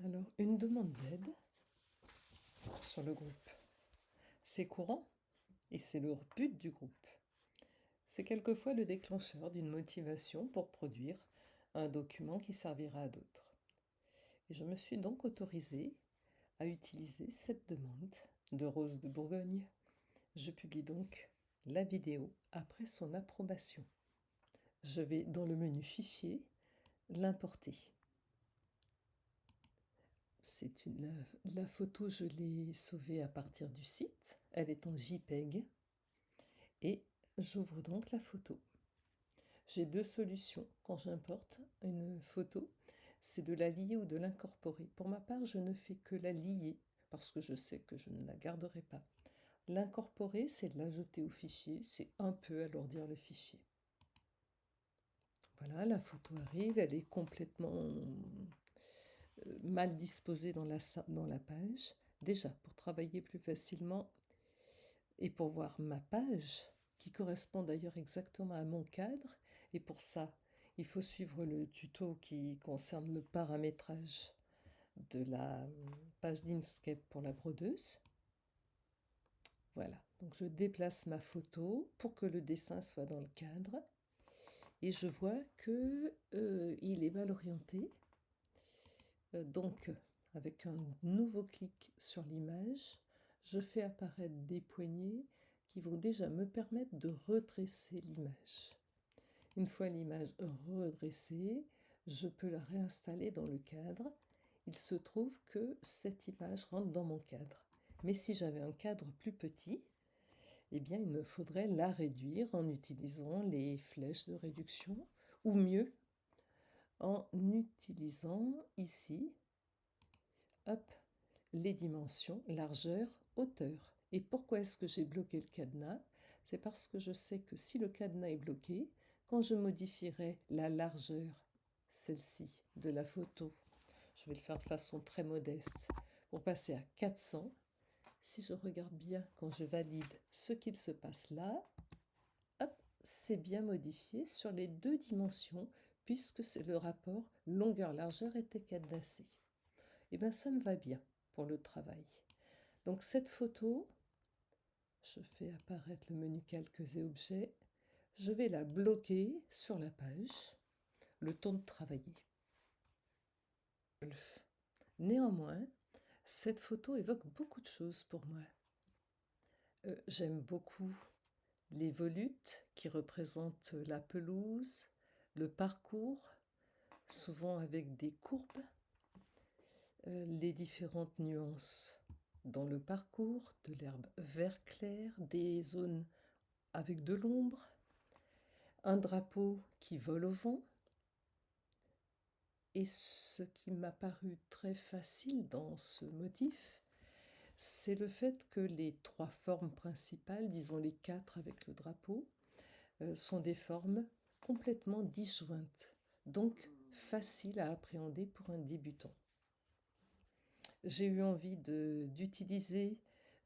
Alors, une demande d'aide sur le groupe. C'est courant et c'est le but du groupe. C'est quelquefois le déclencheur d'une motivation pour produire un document qui servira à d'autres. Et je me suis donc autorisée à utiliser cette demande de Rose de Bourgogne. Je publie donc la vidéo après son approbation. Je vais dans le menu Fichier, l'importer. La photo, je l'ai sauvée à partir du site. Elle est en JPEG. Et j'ouvre donc la photo. J'ai deux solutions quand j'importe une photo. C'est de la lier ou de l'incorporer. Pour ma part, je ne fais que la lier parce que je sais que je ne la garderai pas. L'incorporer, c'est de l'ajouter au fichier. C'est un peu alourdir le fichier. Voilà, la photo arrive. Elle est complètement mal disposée dans la page. Déjà, pour travailler plus facilement et pour voir ma page, qui correspond d'ailleurs exactement à mon cadre, et pour ça, il faut suivre le tuto qui concerne le paramétrage de la page d'Inkscape pour la brodeuse. Voilà, donc je déplace ma photo pour que le dessin soit dans le cadre, et je vois que il est mal orienté. Donc, avec un nouveau clic sur l'image, je fais apparaître des poignées qui vont déjà me permettre de redresser l'image. Une fois l'image redressée, je peux la réinstaller dans le cadre. Il se trouve que cette image rentre dans mon cadre. Mais si j'avais un cadre plus petit, eh bien, il me faudrait la réduire en utilisant les flèches de réduction, ou mieux, en utilisant ici, hop, les dimensions, largeur, hauteur. Et pourquoi est-ce que j'ai bloqué le cadenas? C'est parce que je sais que si le cadenas est bloqué, quand je modifierai la largeur, celle-ci, de la photo, je vais le faire de façon très modeste, pour passer à 400, si je regarde bien quand je valide ce qu'il se passe là, hop, c'est bien modifié sur les deux dimensions, puisque c'est le rapport longueur-largeur était cadenassé. Et bien ça me va bien pour le travail. Donc cette photo, je fais apparaître le menu calques et objets, je vais la bloquer sur la page, le temps de travailler. Néanmoins, cette photo évoque beaucoup de choses pour moi. J'aime beaucoup les volutes qui représentent la pelouse, le parcours, souvent avec des courbes, les différentes nuances dans le parcours, de l'herbe vert clair, des zones avec de l'ombre, un drapeau qui vole au vent. Et ce qui m'a paru très facile dans ce motif, c'est le fait que les trois formes principales, disons les quatre avec le drapeau, sont des formes complètement disjointes, donc faciles à appréhender pour un débutant. J'ai eu envie d'utiliser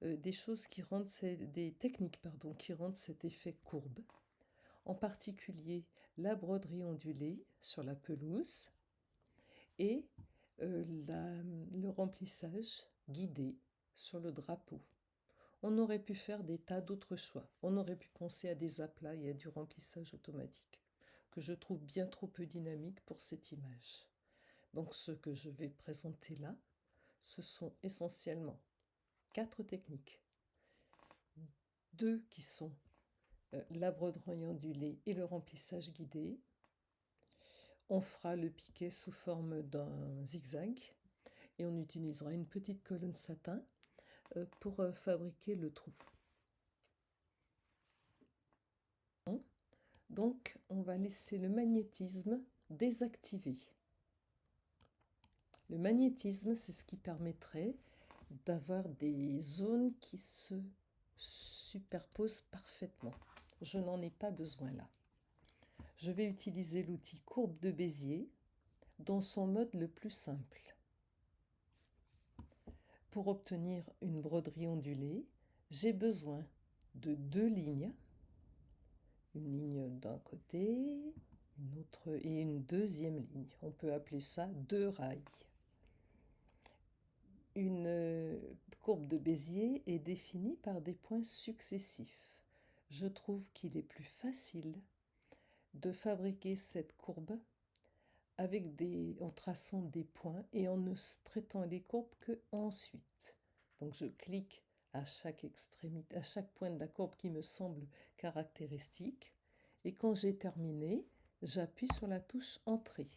des choses qui rendent des techniques qui rendent cet effet courbe, en particulier la broderie ondulée sur la pelouse et le remplissage guidé sur le drapeau. On aurait pu faire des tas d'autres choix. On aurait pu penser à des aplats et à du remplissage automatique, que je trouve bien trop peu dynamique pour cette image. Donc ce que je vais présenter là, ce sont essentiellement 4 techniques. 2 qui sont la broderie ondulée et le remplissage guidé. On fera le piqué sous forme d'un zigzag et on utilisera une petite colonne satin pour fabriquer le trou. Donc on va laisser le magnétisme désactivé. Le magnétisme, c'est ce qui permettrait d'avoir des zones qui se superposent parfaitement. Je n'en ai pas besoin là. Je vais utiliser l'outil courbe de Bézier dans son mode le plus simple. Pour obtenir une broderie ondulée, j'ai besoin de 2 lignes, une ligne d'un côté, une autre et une deuxième ligne. On peut appeler ça 2 rails. Une courbe de Bézier est définie par des points successifs. Je trouve qu'il est plus facile de fabriquer cette courbe en traçant des points et en ne traitant les courbes que ensuite. Donc je clique à chaque extrémité, à chaque point de la courbe qui me semble caractéristique. Et quand j'ai terminé, j'appuie sur la touche Entrée.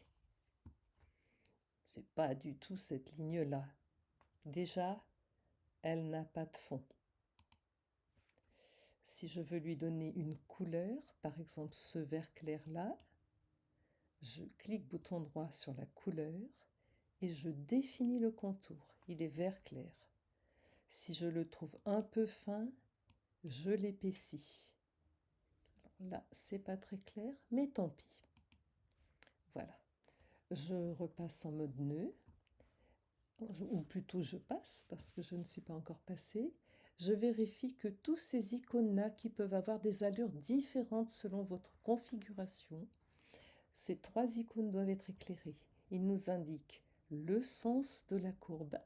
Je n'ai pas du tout cette ligne-là. Déjà, elle n'a pas de fond. Si je veux lui donner une couleur, par exemple ce vert clair-là, je clique bouton droit sur la couleur et je définis le contour. Il est vert clair. Si je le trouve un peu fin, je l'épaissis. Là, c'est pas très clair, mais tant pis. Voilà. Je repasse en mode nœud, ou plutôt je passe parce que je ne suis pas encore passée. Je vérifie que tous ces icônes-là qui peuvent avoir des allures différentes selon votre configuration, ces 3 icônes doivent être éclairées. Ils nous indiquent le sens de la courbe.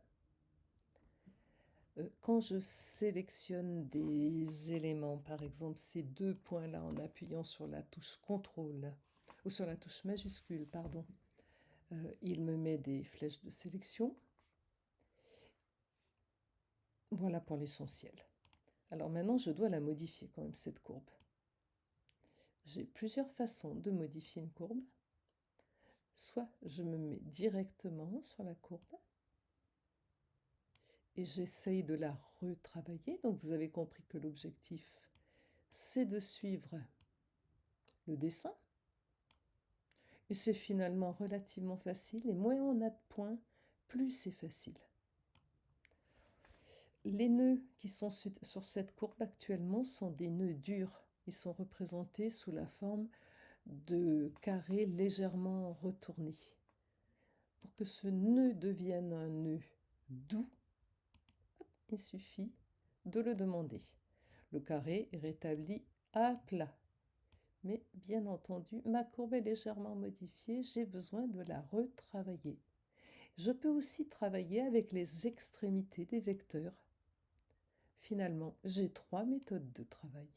Quand je sélectionne des éléments, par exemple ces 2 points-là en appuyant sur la touche CTRL, ou sur la touche majuscule, pardon, il me met des flèches de sélection. Voilà pour l'essentiel. Alors maintenant, je dois la modifier quand même, cette courbe. J'ai plusieurs façons de modifier une courbe. Soit je me mets directement sur la courbe et j'essaye de la retravailler. Donc vous avez compris que l'objectif, c'est de suivre le dessin. Et c'est finalement relativement facile. Et moins on a de points, plus c'est facile. Les nœuds qui sont sur cette courbe actuellement sont des nœuds durs. Ils sont représentés sous la forme de carrés légèrement retournés. Pour que ce nœud devienne un nœud doux, il suffit de le demander. Le carré est rétabli à plat. Mais bien entendu, ma courbe est légèrement modifiée, j'ai besoin de la retravailler. Je peux aussi travailler avec les extrémités des vecteurs. Finalement, j'ai 3 méthodes de travail.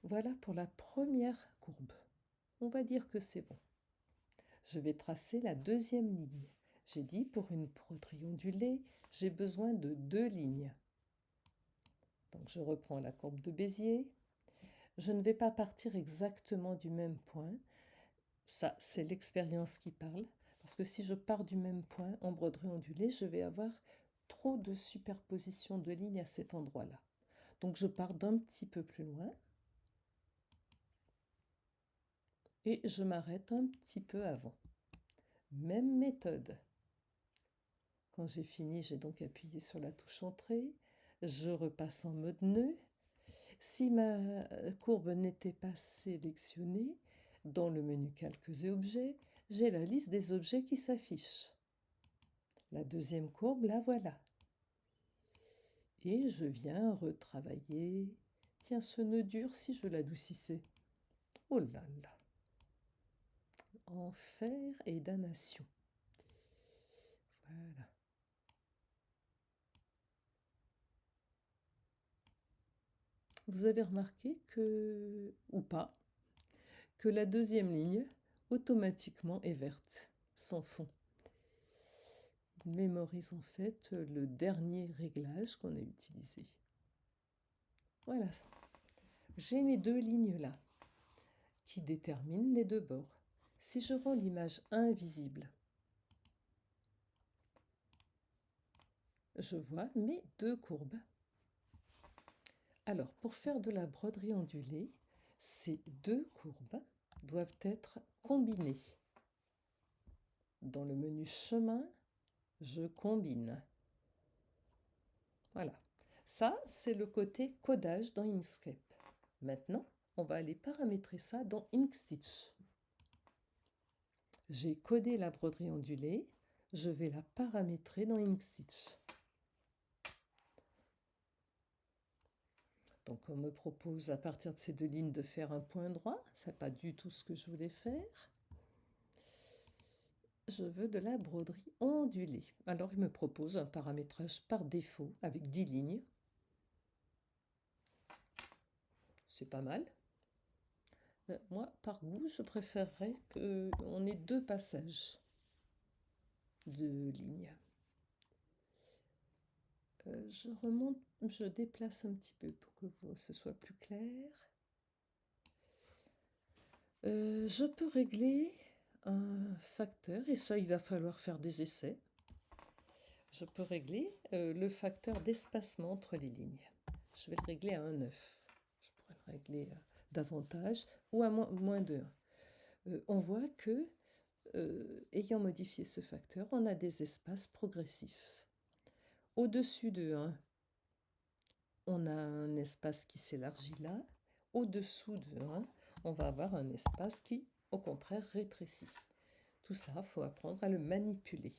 Voilà pour la première courbe. On va dire que c'est bon. Je vais tracer la deuxième ligne. J'ai dit pour une broderie ondulée, j'ai besoin de 2 lignes. Donc je reprends la courbe de Bézier. Je ne vais pas partir exactement du même point. Ça, c'est l'expérience qui parle. Parce que si je pars du même point en broderie ondulée, je vais avoir trop de superposition de lignes à cet endroit-là. Donc je pars d'un petit peu plus loin. Et je m'arrête un petit peu avant. Même méthode. Quand j'ai fini, j'ai donc appuyé sur la touche Entrée. Je repasse en mode nœud. Si ma courbe n'était pas sélectionnée, dans le menu Calques et objets, j'ai la liste des objets qui s'affiche. La deuxième courbe, la voilà. Et je viens retravailler. Tiens, ce nœud dur, si je l'adoucissais. Oh là là. Enfer et damnation. Voilà. Vous avez remarqué que, ou pas, que la deuxième ligne, automatiquement, est verte, sans fond. Il mémorise en fait le dernier réglage qu'on a utilisé. Voilà. J'ai mes 2 lignes là, qui déterminent les 2 bords. Si je rends l'image invisible, je vois mes 2 courbes. Alors, pour faire de la broderie ondulée, ces 2 courbes doivent être combinées. Dans le menu chemin, je combine. Voilà. Ça, c'est le côté codage dans Inkscape. Maintenant, on va aller paramétrer ça dans Inkstitch. J'ai codé la broderie ondulée, je vais la paramétrer dans Inkstitch. Donc on me propose à partir de ces 2 lignes de faire un point droit, c'est pas du tout ce que je voulais faire. je veux de la broderie ondulée. Alors il me propose un paramétrage par défaut avec 10 lignes. C'est pas mal. Moi, par goût, je préférerais qu'on ait 2 passages de lignes. Je remonte, je déplace un petit peu pour que ce soit plus clair. Je peux régler un facteur, et ça, il va falloir faire des essais. Je peux régler le facteur d'espacement entre les lignes. Je vais le régler à 1,9. Je pourrais le régler davantage ou à moins de 1. On voit que, ayant modifié ce facteur, on a des espaces progressifs. Au-dessus de 1, on a un espace qui s'élargit là. Au-dessous de 1, on va avoir un espace qui, au contraire, rétrécit. Tout ça, il faut apprendre à le manipuler.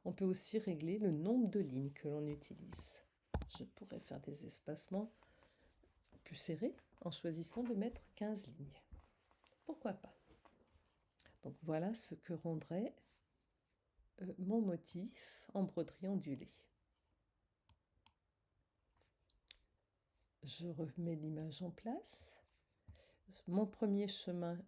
On peut aussi régler le nombre de lignes que l'on utilise. Je pourrais faire des espacements plus serrés en choisissant de mettre 15 lignes. Pourquoi pas? Donc voilà ce que rendrait mon motif en broderie ondulée. Je remets l'image en place. Mon premier chemin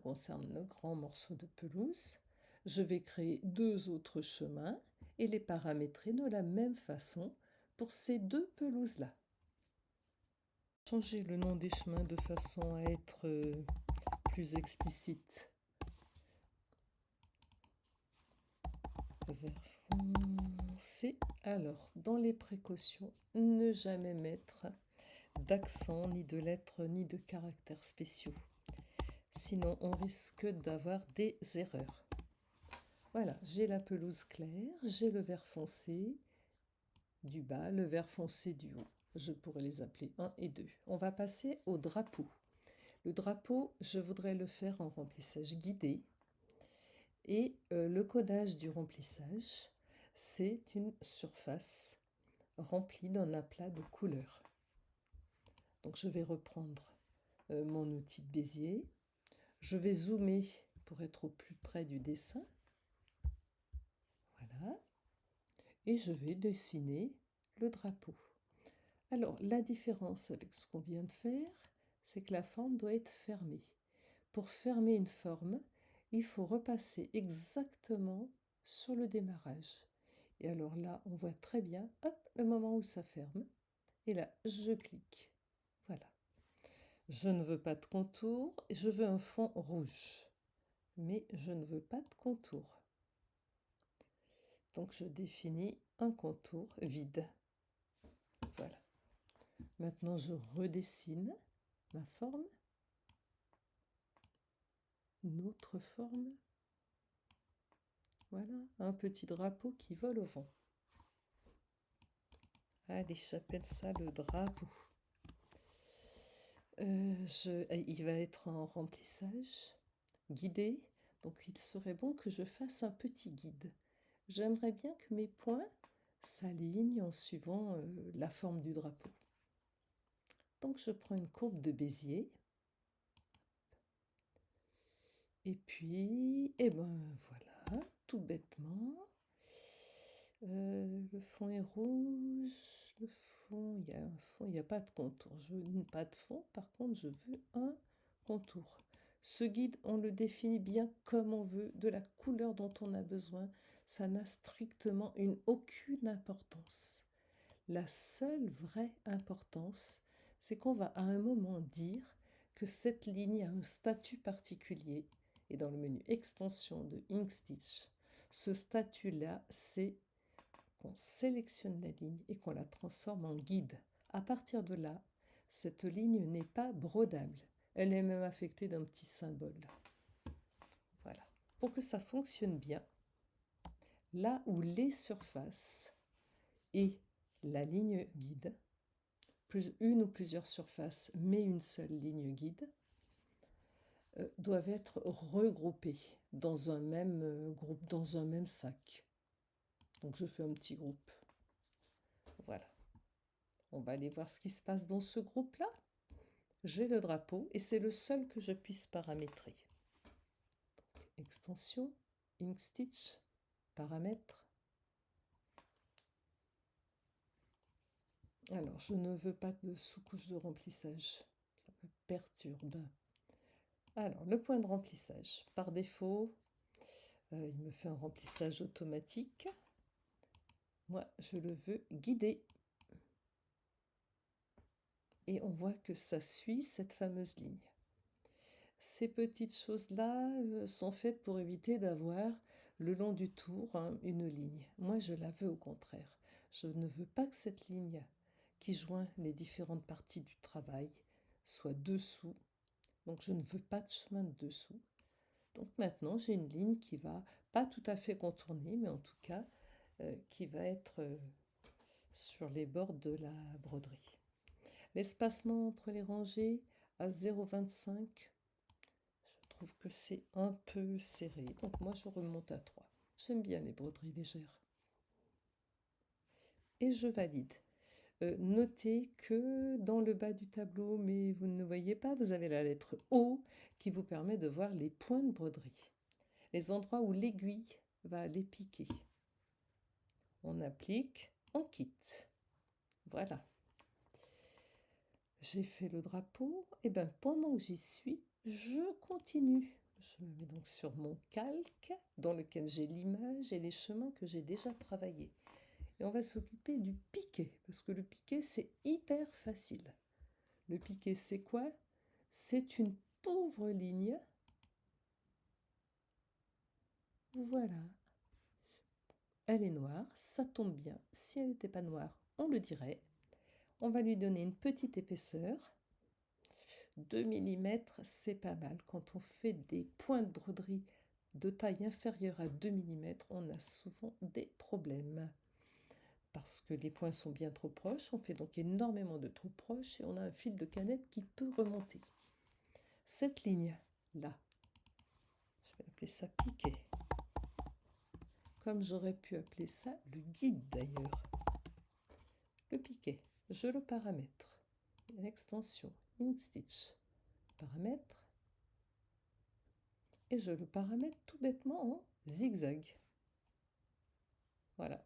concerne le grand morceau de pelouse. Je vais créer 2 autres chemins et les paramétrer de la même façon pour ces 2 pelouses-là. Changer le nom des chemins de façon à être plus explicite. Vert foncé. Alors, dans les précautions, ne jamais mettre d'accent, ni de lettres, ni de caractères spéciaux. Sinon, on risque d'avoir des erreurs. Voilà, j'ai la pelouse claire, j'ai le vert foncé du bas, le vert foncé du haut. Je pourrais les appeler 1 et 2. On va passer au drapeau. Le drapeau, je voudrais le faire en remplissage guidé. Et le codage du remplissage, c'est une surface remplie d'un aplat de couleurs. Donc je vais reprendre mon outil de Bézier. Je vais zoomer pour être au plus près du dessin. Voilà. Et je vais dessiner le drapeau. Alors, la différence avec ce qu'on vient de faire, c'est que la forme doit être fermée. Pour fermer une forme, il faut repasser exactement sur le démarrage. Et alors là, on voit très bien, hop, le moment où ça ferme. Et là, je clique. Voilà. Je ne veux pas de contour, je veux un fond rouge. Mais je ne veux pas de contour. Donc je définis un contour vide. Voilà. Maintenant, je redessine ma forme. Une autre forme. Voilà, un petit drapeau qui vole au vent. Allez, j'appelle ça le drapeau. Il va être en remplissage, guidé. Donc il serait bon que je fasse un petit guide. J'aimerais bien que mes points s'alignent en suivant la forme du drapeau. Donc je prends une courbe de Bézier. Et puis, voilà, tout bêtement. Le fond est rouge. Le fond, il y a un fond, il n'y a pas de contour. Je veux pas de fond, par contre, je veux un contour. Ce guide, on le définit bien comme on veut, de la couleur dont on a besoin. Ça n'a strictement aucune importance. La seule vraie importance, c'est qu'on va à un moment dire que cette ligne a un statut particulier. Et dans le menu extension de Inkstitch, ce statut-là, c'est qu'on sélectionne la ligne et qu'on la transforme en guide. À partir de là, cette ligne n'est pas brodable. Elle est même affectée d'un petit symbole. Voilà. Pour que ça fonctionne bien, là où les surfaces et la ligne guide, une ou plusieurs surfaces, mais une seule ligne guide, doivent être regroupées dans un même groupe, dans un même sac. Donc je fais un petit groupe. Voilà. On va aller voir ce qui se passe dans ce groupe-là. J'ai le drapeau et c'est le seul que je puisse paramétrer. extension, ink stitch, paramètres. Alors, je ne veux pas de sous-couche de remplissage, ça me perturbe. Alors, le point de remplissage, par défaut, il me fait un remplissage automatique. Moi, je le veux guidé. Et on voit que ça suit cette fameuse ligne. Ces petites choses-là sont faites pour éviter d'avoir le long du tour une ligne. Moi, je la veux au contraire. Je ne veux pas que cette ligne qui joint les différentes parties du travail soit dessous. Donc, je ne veux pas de chemin de dessous. Donc maintenant, j'ai une ligne qui va pas tout à fait contourner, mais en tout cas, qui va être sur les bords de la broderie. L'espacement entre les rangées à 0,25, je trouve que c'est un peu serré. Donc moi, je remonte à 3. J'aime bien les broderies légères. Et je valide. Notez que dans le bas du tableau, mais vous ne le voyez pas, vous avez la lettre O qui vous permet de voir les points de broderie. Les endroits où l'aiguille va aller piquer. On applique, on quitte. Voilà. J'ai fait le drapeau. Et bien pendant que j'y suis, je continue. Je me mets donc sur mon calque dans lequel j'ai l'image et les chemins que j'ai déjà travaillés. Et on va s'occuper du piqué, parce que le piqué, c'est hyper facile. Le piqué, c'est quoi? C'est une pauvre ligne. Voilà. Elle est noire, ça tombe bien. Si elle n'était pas noire, on le dirait. On va lui donner une petite épaisseur. 2 mm, c'est pas mal. Quand on fait des points de broderie de taille inférieure à 2 mm, on a souvent des problèmes. Parce que les points sont bien trop proches, on fait donc énormément de trop proches et on a un fil de canette qui peut remonter. Cette ligne-là, je vais appeler ça piqué. Comme j'aurais pu appeler ça le guide d'ailleurs. Le piqué, je le paramètre. L'extension, ink stitch, paramètre. Et je le paramètre tout bêtement en zigzag. Voilà.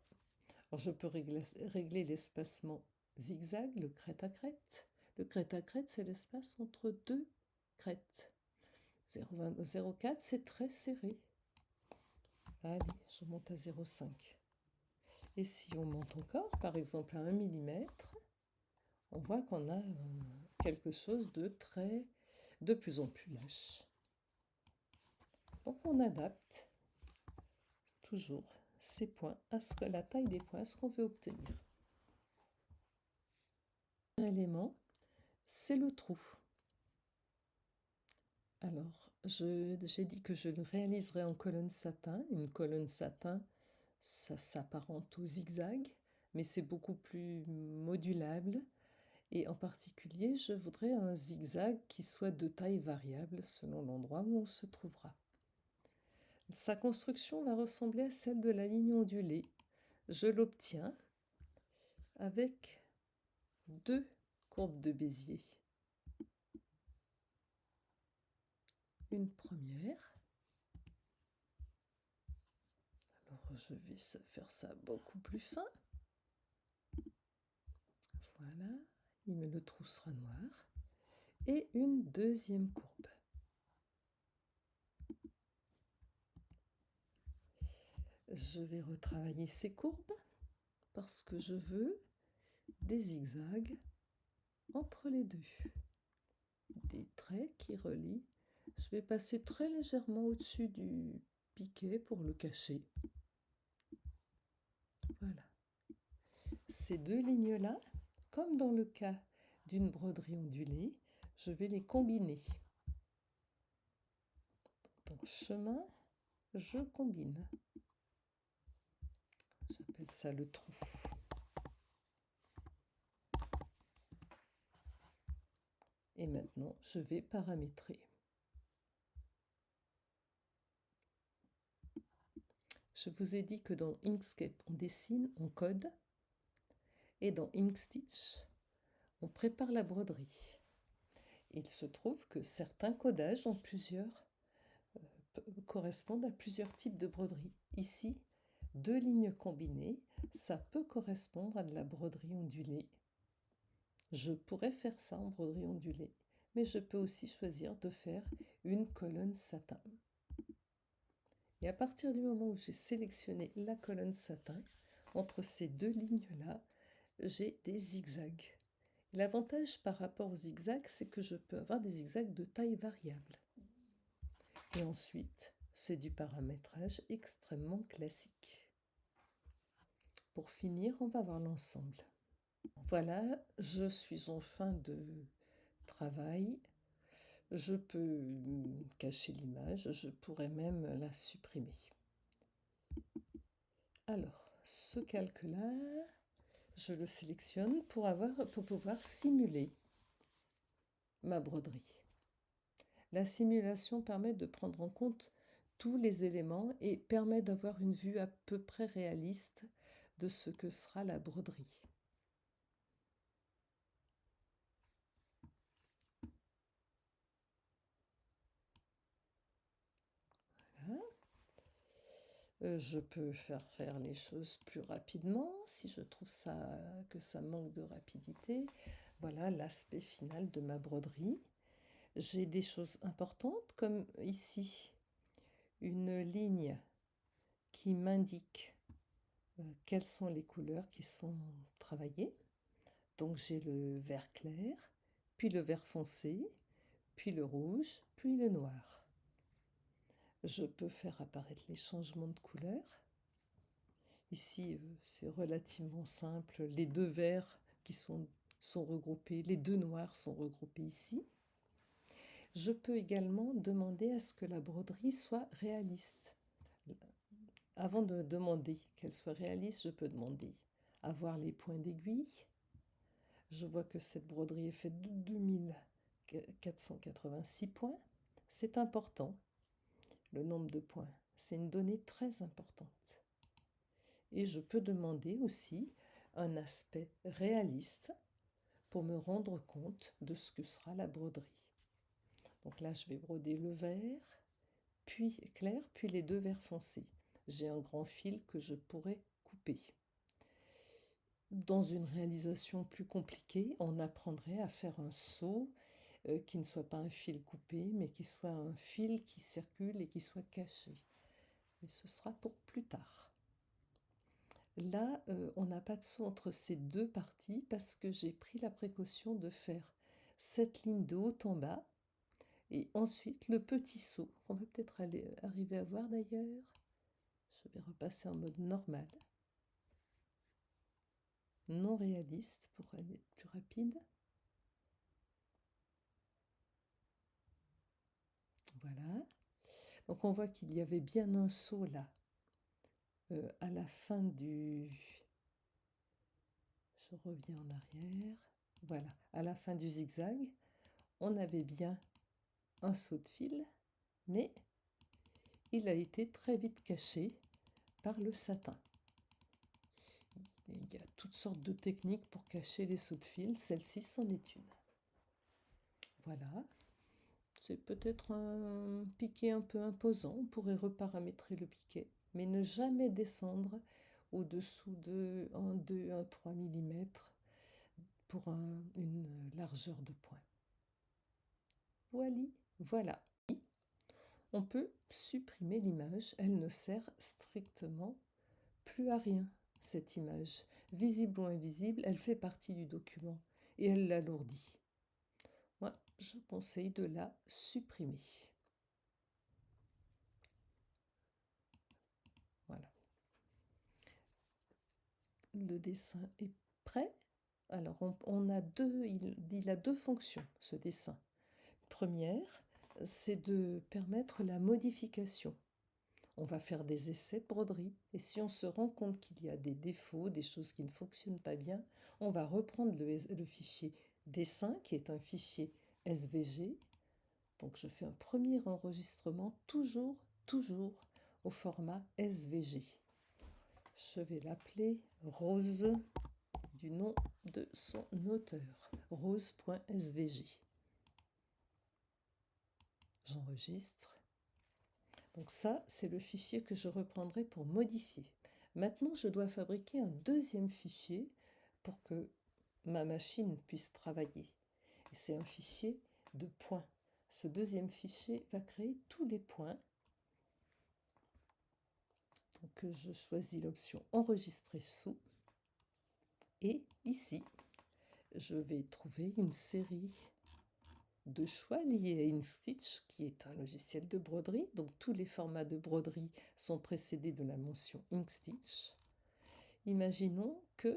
Alors je peux régler l'espacement zigzag, le crête à crête. Le crête à crête, c'est l'espace entre deux crêtes. 0,4, c'est très serré. Allez, je monte à 0,5. Et si on monte encore, par exemple à 1 mm, on voit qu'on a quelque chose de plus en plus lâche. Donc on adapte toujours ces points la taille des points à ce qu'on veut obtenir. Un élément, c'est le trou. Alors, j'ai dit que je le réaliserai en colonne satin. Une colonne satin, ça s'apparente au zigzag, mais c'est beaucoup plus modulable. Et en particulier, je voudrais un zigzag qui soit de taille variable selon l'endroit où on se trouvera. Sa construction va ressembler à celle de la ligne ondulée. Je l'obtiens avec 2 courbes de Bézier. Une première. Alors je vais faire ça beaucoup plus fin. Voilà, le trou sera noir. Et une deuxième courbe. Je vais retravailler ces courbes parce que je veux des zigzags entre les deux. Des traits qui relient. Je vais passer très légèrement au-dessus du piqué pour le cacher. Voilà. Ces deux lignes-là, comme dans le cas d'une broderie ondulée, je vais les combiner. Donc chemin, je combine. J'appelle ça le trou. Et maintenant, je vais paramétrer. Je vous ai dit que dans Inkscape, on dessine, on code. Et dans Inkstitch, on prépare la broderie. Il se trouve que certains codages ont plusieurs correspondent à plusieurs types de broderie. Ici, 2 lignes combinées, ça peut correspondre à de la broderie ondulée. Je pourrais faire ça en broderie ondulée, mais je peux aussi choisir de faire une colonne satin. Et à partir du moment où j'ai sélectionné la colonne satin, entre ces 2 lignes-là, j'ai des zigzags. L'avantage par rapport aux zigzags, c'est que je peux avoir des zigzags de taille variable. Et ensuite, c'est du paramétrage extrêmement classique. Pour finir, on va voir l'ensemble. Voilà, je suis en fin de travail. Je peux cacher l'image, je pourrais même la supprimer. Alors, ce calque-là, je le sélectionne pour pouvoir simuler ma broderie. La simulation permet de prendre en compte tous les éléments et permet d'avoir une vue à peu près réaliste de ce que sera la broderie. Voilà. Je peux faire les choses plus rapidement si je trouve que ça manque de rapidité. Voilà l'aspect final de ma broderie. J'ai des choses importantes comme ici une ligne qui m'indique quelles sont les couleurs qui sont travaillées. Donc j'ai le vert clair, puis le vert foncé, puis le rouge, puis le noir. Je peux faire apparaître les changements de couleur. Ici, c'est relativement simple. Les 2 verts qui sont regroupés, les 2 noirs sont regroupés ici. Je peux également demander à ce que la broderie soit réaliste. Avant de demander qu'elle soit réaliste, je peux demander à voir les points d'aiguille. Je vois que cette broderie est faite de 2486 points. C'est important, le nombre de points. C'est une donnée très importante. Et je peux demander aussi un aspect réaliste pour me rendre compte de ce que sera la broderie. Donc là, je vais broder le vert, puis clair, puis les 2 verts foncés. J'ai un grand fil que je pourrais couper. Dans une réalisation plus compliquée, on apprendrait à faire un seau qui ne soit pas un fil coupé, mais qui soit un fil qui circule et qui soit caché. Mais ce sera pour plus tard. Là, on n'a pas de saut entre ces 2 parties parce que j'ai pris la précaution de faire cette ligne de haut en bas et ensuite le petit saut, qu'on va peut-être arriver à voir d'ailleurs. Je vais repasser en mode normal, non réaliste pour être plus rapide. Voilà. Donc on voit qu'il y avait bien un saut là, à la fin du... Je reviens en arrière. Voilà, à la fin du zigzag, on avait bien un saut de fil, mais il a été très vite caché par le satin. Il y a toutes sortes de techniques pour cacher les sauts de fil, celle-ci c'en est une. Voilà, c'est peut-être un piqué un peu imposant, on pourrait reparamétrer le piqué, mais ne jamais descendre au-dessous de 1, 2, 1, 3 mm pour une largeur de point. Voilà. On peut supprimer l'image, elle ne sert strictement plus à rien, cette image. Visible ou invisible, elle fait partie du document et elle l'alourdit. Moi, je conseille de la supprimer. Voilà. Le dessin est prêt. Alors, il a 2 fonctions, ce dessin. Première, c'est de permettre la modification. On va faire des essais de broderie et si on se rend compte qu'il y a des défauts, des choses qui ne fonctionnent pas bien, on va reprendre le fichier dessin qui est un fichier SVG. Donc je fais un premier enregistrement toujours au format SVG. Je vais l'appeler Rose du nom de son auteur, rose.svg. J'enregistre. Donc ça, c'est le fichier que je reprendrai pour modifier. Maintenant, je dois fabriquer un deuxième fichier pour que ma machine puisse travailler. Et c'est un fichier de points. Ce deuxième fichier va créer tous les points. Donc je choisis l'option enregistrer sous. Et ici, je vais trouver une série de choix liés à InkStitch, qui est un logiciel de broderie. Donc tous les formats de broderie sont précédés de la mention InkStitch. Imaginons que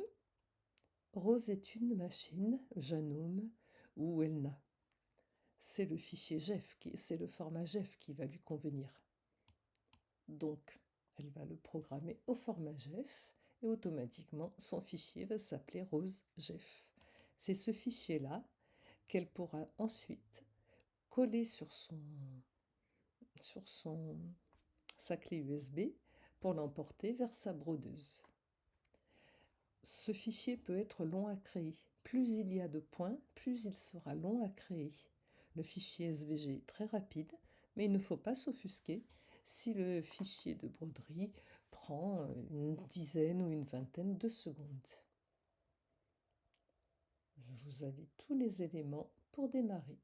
Rose est une machine, Janome ou Elna. C'est le fichier GEF, c'est le format GEF qui va lui convenir. Donc, elle va le programmer au format GEF et automatiquement, son fichier va s'appeler Rose GEF. C'est ce fichier-là qu'elle pourra ensuite coller sur sa clé USB pour l'emporter vers sa brodeuse. Ce fichier peut être long à créer. Plus il y a de points, plus il sera long à créer. Le fichier SVG est très rapide, mais il ne faut pas s'offusquer si le fichier de broderie prend une dizaine ou une vingtaine de secondes. Je vous invite tous les éléments pour démarrer.